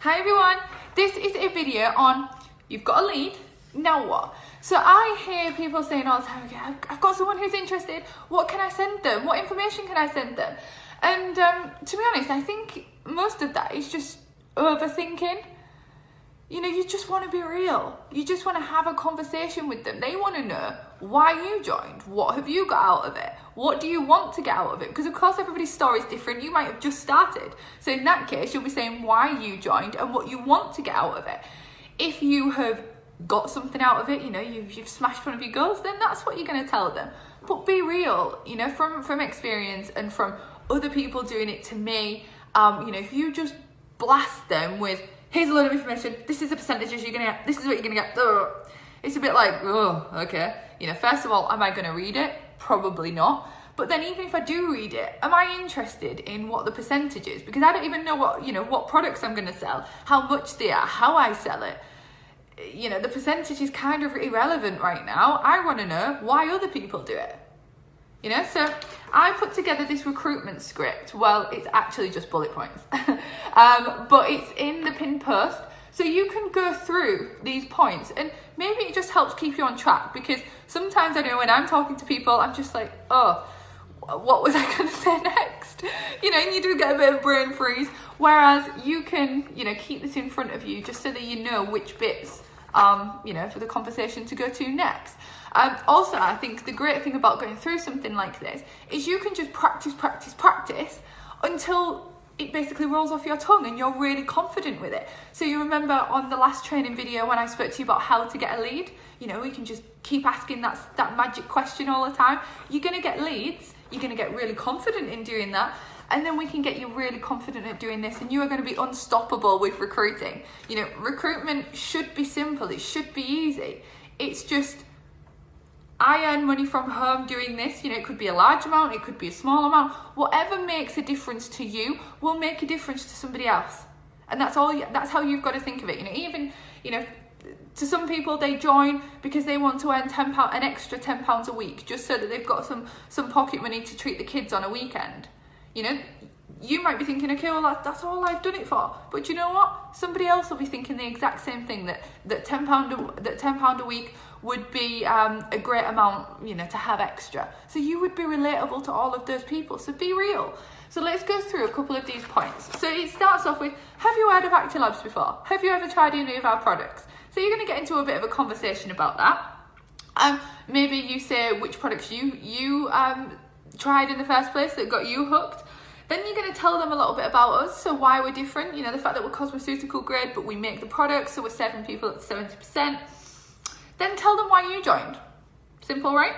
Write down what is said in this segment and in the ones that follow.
Hi everyone, this is a video on you've got a lead, now what? So I hear people saying all the time, okay, I've got someone who's interested, what can I send them? What information can I send them? And to be honest, I think most of that is just overthinking. You know, you just want to be real. You just want to have a conversation with them. They want to know why you joined. What have you got out of it? What do you want to get out of it? Because of course everybody's story is different. You might have just started. So in that case, you'll be saying why you joined and what you want to get out of it. If you have got something out of it, you know, you've smashed one of your goals, then that's what you're going to tell them. But be real, you know, from experience and from other people doing it to me, you know, if you just blast them with, here's a load of information, this is the percentages you're going to get, this is what you're going to get, it's a bit like, oh, okay. You know, first of all, am I going to read it? Probably not. But then even if I do read it, am I interested in what the percentage is? Because I don't even know what, you know, what products I'm going to sell, how much they are, how I sell it. You know, the percentage is kind of irrelevant right now. I want to know why other people do it. You know, so I put together this recruitment script. Well, it's actually just bullet points, but it's in the pinned post. So you can go through these points and maybe it just helps keep you on track, because sometimes I know when I'm talking to people, I'm just like, oh, what was I going to say next? You know, and you do get a bit of brain freeze. Whereas you can, you know, keep this in front of you just so that you know which bits, you know, for the conversation to go to next. Also, I think the great thing about going through something like this is you can just practice until it basically rolls off your tongue and you're really confident with it. So you remember on the last training video when I spoke to you about how to get a lead, you know, we can just keep asking that magic question all the time. You're going to get leads, you're going to get really confident in doing that, and then we can get you really confident at doing this, and you are going to be unstoppable with recruiting. You know, recruitment should be simple, it should be easy. It's just, I earn money from home doing this. You know, it could be a large amount, it could be a small amount. Whatever makes a difference to you will make a difference to somebody else. And that's all. That's how you've got to think of it. You know, even, you know, to some people they join because they want to earn £10, an extra £10 a week, just so that they've got some pocket money to treat the kids on a weekend. You know, you might be thinking, okay, well that's all I've done it for. But you know what? Somebody else will be thinking the exact same thing, that £10 a week would be a great amount, you know, to have extra. So you would be relatable to all of those people. So be real. So let's go through a couple of these points. So it starts off with, have you heard of Acti-Labs before? Have you ever tried any of our products? So you're going to get into a bit of a conversation about that. Maybe you say which products you tried in the first place that got you hooked. Then you're going to tell them a little bit about us, so why we're different, you know, the fact that we're cosmeceutical grade, but we make the products, so we're serving people at 70%. Then tell them why you joined. Simple, right?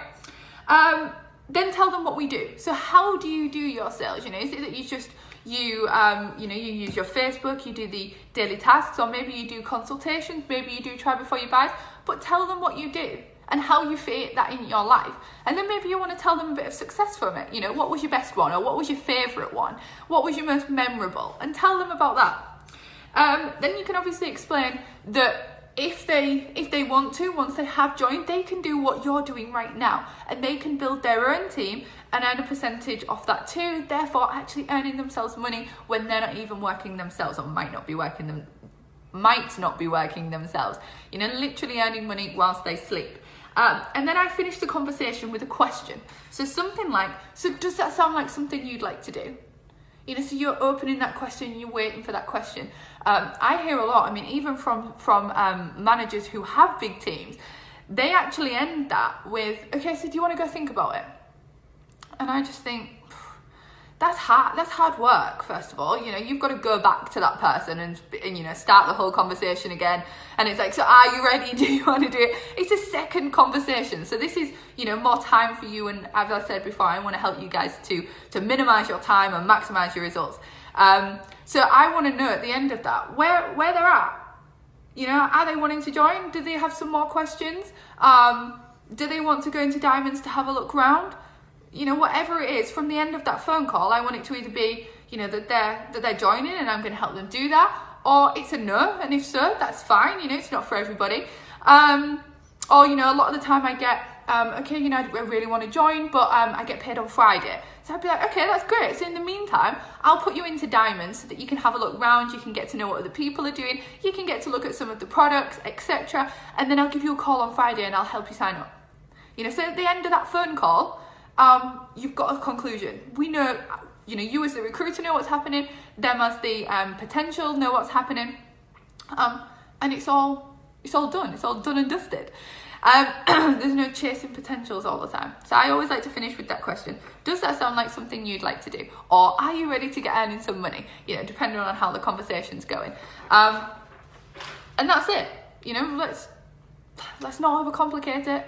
Then tell them what we do. So how do you do your sales? You know, is it that you just, you know, you use your Facebook, you do the daily tasks, or maybe you do consultations, maybe you do try before you buy, but tell them what you do and how you fit that in your life. And then maybe you want to tell them a bit of success from it. You know, what was your best one, or what was your favorite one? What was your most memorable? And tell them about that. Then you can obviously explain that if they want to, once they have joined, they can do what you're doing right now, and they can build their own team and earn a percentage off that too, therefore actually earning themselves money when they're not even working themselves, or might not be working themselves, you know, literally earning money whilst they sleep. And then I finish the conversation with a question. So something like, so does that sound like something you'd like to do? You know, so you're opening that question, you're waiting for that question. I hear a lot, I mean, even from managers who have big teams, they actually end that with, okay, so do you want to go think about it? And I just think, that's hard work, first of all. You know, you've got to go back to that person and you know, start the whole conversation again. And it's like, so are you ready? Do you want to do it? It's a second conversation. So this is, you know, more time for you. And as I said before, I want to help you guys to minimize your time and maximize your results. So I want to know at the end of that, where they're at. You know, are they wanting to join? Do they have some more questions? Do they want to go into Diamonds to have a look round? You know, whatever it is, from the end of that phone call, I want it to either be, you know, that they're joining and I'm going to help them do that, or it's a no, and if so, that's fine. You know, it's not for everybody. Or, you know, a lot of the time I get okay, you know, I really want to join, but I get paid on Friday. So I'd be like, okay, that's great. So in the meantime, I'll put you into Diamond so that you can have a look round, you can get to know what other people are doing, you can get to look at some of the products, etc. And then I'll give you a call on Friday and I'll help you sign up. You know, so at the end of that phone call, you've got a conclusion. We know, you know, you as the recruiter know what's happening, them as the potential know what's happening, and it's all done. It's all done and dusted. There's no chasing potentials all the time. So I always like to finish with that question. Does that sound like something you'd like to do? Or are you ready to get earning some money? You know, depending on how the conversation's going. And that's it. You know, let's not overcomplicate it.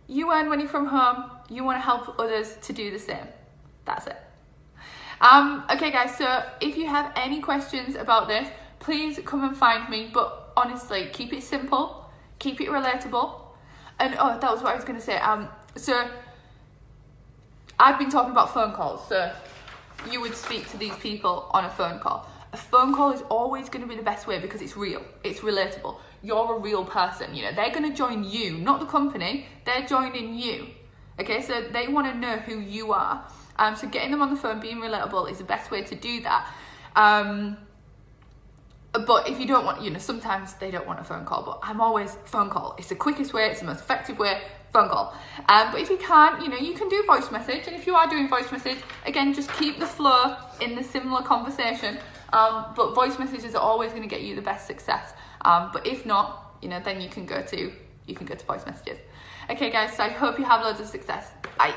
You earn money from home. You want to help others to do the same. That's it. Okay guys, so if you have any questions about this, please come and find me. But honestly, keep it simple, keep it relatable. And oh, that was what I was going to say. So I've been talking about phone calls. So you would speak to these people on a phone call. A phone call is always going to be the best way because it's real, it's relatable. You're a real person. You know, they're going to join you, not the company. They're joining you. Okay, so they want to know who you are. So getting them on the phone, being relatable is the best way to do that. But if you don't want, you know, sometimes they don't want a phone call, but I'm always phone call. It's the quickest way, it's the most effective way, phone call. But if you can't, you know, you can do voice message. And if you are doing voice message, again, just keep the flow in the similar conversation. But voice messages are always going to get you the best success. But if not, you know, then you can go to voice messages. Okay guys, so I hope you have loads of success. Bye.